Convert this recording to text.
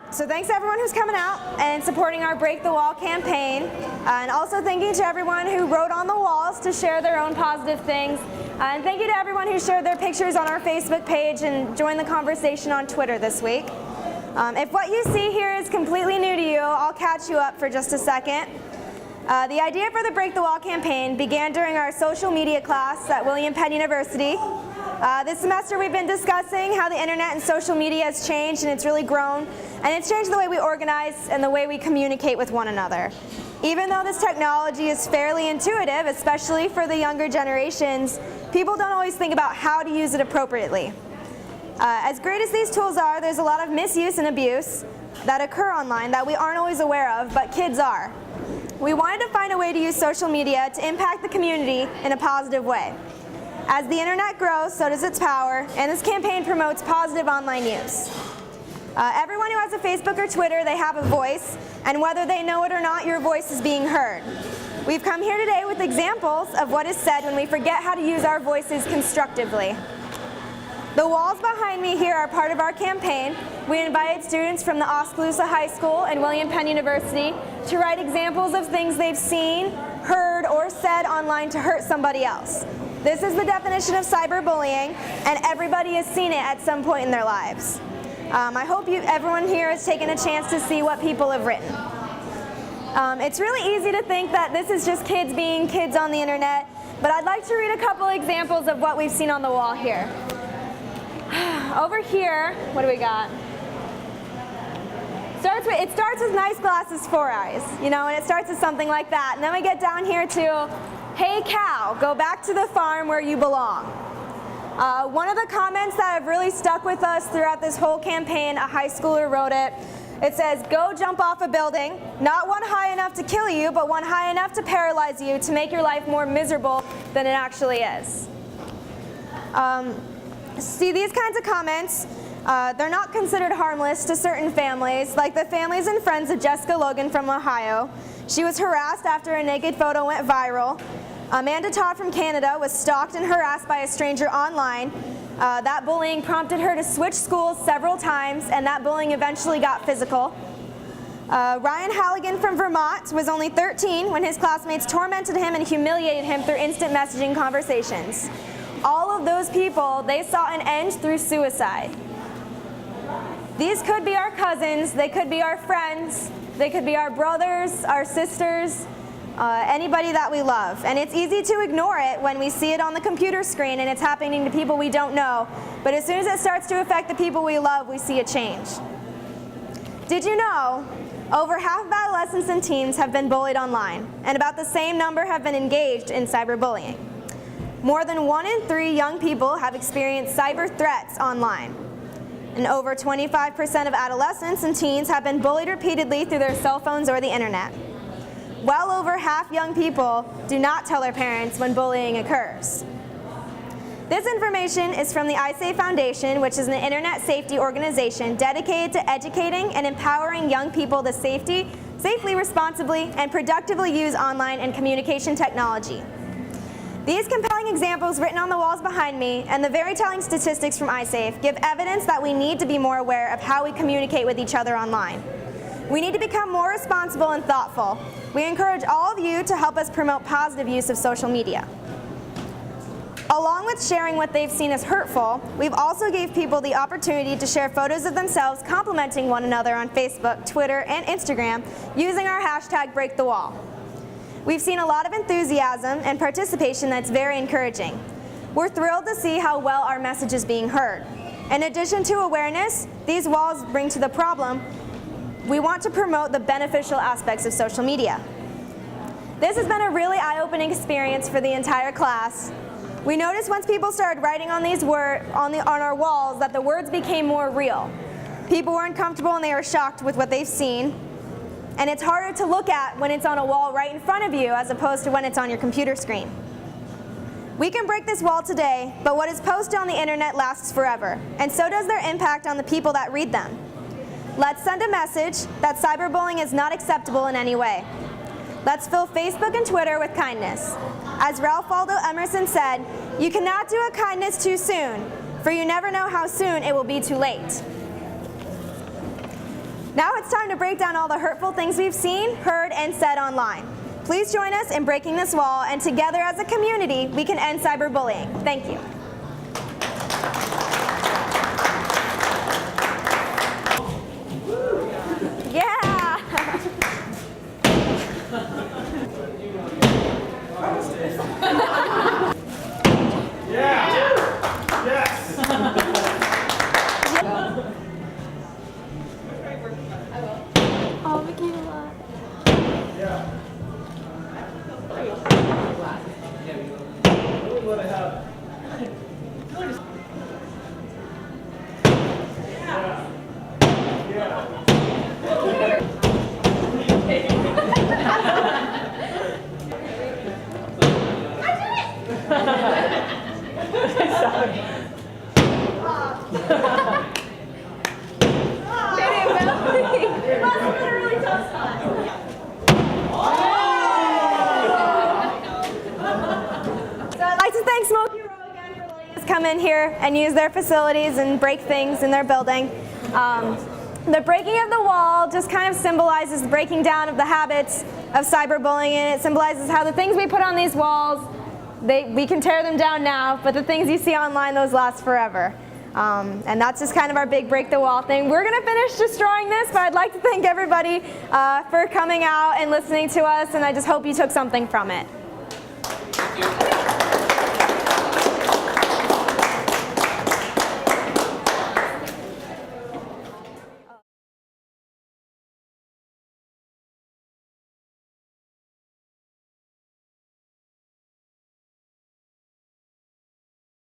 So thanks to everyone who's coming out and supporting our Break the Wall campaign, and also thanking to everyone who wrote on the walls to share their own positive things, and thank you to everyone who shared their pictures on our Facebook page and joined the conversation on Twitter this week. If what you see here is completely new to you, I'll catch you up for just a second. The idea for the Break the Wall campaign began during our social media class at William Penn University. This semester we've been discussing how the internet and social media has changed, and it's really grown, and it's changed the way we organize and the way we communicate with one another. Even though this technology is fairly intuitive, especially for the younger generations, people don't always think about how to use it appropriately. As great as these tools are, there's a lot of misuse and abuse that occur online that we aren't always aware of, but kids are. We wanted to find a way to use social media to impact the community in a positive way. As the internet grows, so does its power, and this campaign promotes positive online use. Everyone who has a Facebook or Twitter, they have a voice, and whether they know it or not, your voice is being heard. We've come here today with examples of what is said when we forget how to use our voices constructively. The walls behind me here are part of our campaign. We invited students from the Oskaloosa High School and William Penn University to write examples of things they've seen, heard, or said online to hurt somebody else. This is the definition of cyberbullying, and everybody has seen it at some point in their lives. I hope everyone here has taken a chance to see what people have written. It's really easy to think that this is just kids being kids on the internet, but I'd like to read a couple examples of what we've seen on the wall here. Over here, what do we got? It starts with nice glasses, 4 eyes, you know, and it starts with something like that. And then we get down here to, hey cow, go back to the farm where you belong. One of the comments that have really stuck with us throughout this whole campaign, a high schooler wrote it. It says, go jump off a building, not one high enough to kill you, but one high enough to paralyze you to make your life more miserable than it actually is. See, these kinds of comments, they're not considered harmless to certain families, like the families and friends of Jessica Logan from Ohio. She was harassed after a naked photo went viral. Amanda Todd from Canada was stalked and harassed by a stranger online. That bullying prompted her to switch schools several times, and that bullying eventually got physical. Ryan Halligan from Vermont was only 13 when his classmates tormented him and humiliated him through instant messaging conversations. All of those people, they saw an end through suicide. These could be our cousins, they could be our friends, they could be our brothers, our sisters, anybody that we love. And it's easy to ignore it when we see it on the computer screen and it's happening to people we don't know. But as soon as it starts to affect the people we love, we see a change. Did you know over half of adolescents and teens have been bullied online, and about the same number have been engaged in cyberbullying? More than 1 in 3 young people have experienced cyber threats online. And over 25% of adolescents and teens have been bullied repeatedly through their cell phones or the internet. Well over half young people do not tell their parents when bullying occurs. This information is from the iSafe Foundation, which is an internet safety organization dedicated to educating and empowering young people to safely, responsibly, and productively use online and communication technology. These compelling examples written on the walls behind me and the very telling statistics from iSafe give evidence that we need to be more aware of how we communicate with each other online. We need to become more responsible and thoughtful. We encourage all of you to help us promote positive use of social media. Along with sharing what they've seen as hurtful, we've also gave people the opportunity to share photos of themselves complimenting one another on Facebook, Twitter, and Instagram using our hashtag BreakTheWall. We've seen a lot of enthusiasm and participation that's very encouraging. We're thrilled to see how well our message is being heard. In addition to awareness, these walls bring to the problem. We want to promote the beneficial aspects of social media. This has been a really eye-opening experience for the entire class. We noticed once people started writing on these on our walls that the words became more real. People weren't comfortable and they were shocked with what they've seen. And it's harder to look at when it's on a wall right in front of you as opposed to when it's on your computer screen. We can break this wall today, but what is posted on the internet lasts forever, and so does their impact on the people that read them. Let's send a message that cyberbullying is not acceptable in any way. Let's fill Facebook and Twitter with kindness. As Ralph Waldo Emerson said, you cannot do a kindness too soon, for you never know how soon it will be too late. Now it's time to break down all the hurtful things we've seen, heard, and said online. Please join us in breaking this wall, and together as a community, we can end cyberbullying. Thank you. Yeah! Yeah! Yes! Oh, Michaela. Yeah. What I have. Come in here and use their facilities and break things in their building. The breaking of the wall just kind of symbolizes the breaking down of the habits of cyberbullying, and it symbolizes how the things we put on these walls, we can tear them down now, but the things you see online, those last forever. And that's just kind of our big break the wall thing. We're going to finish destroying this, but I'd like to thank everybody for coming out and listening to us, and I just hope you took something from it.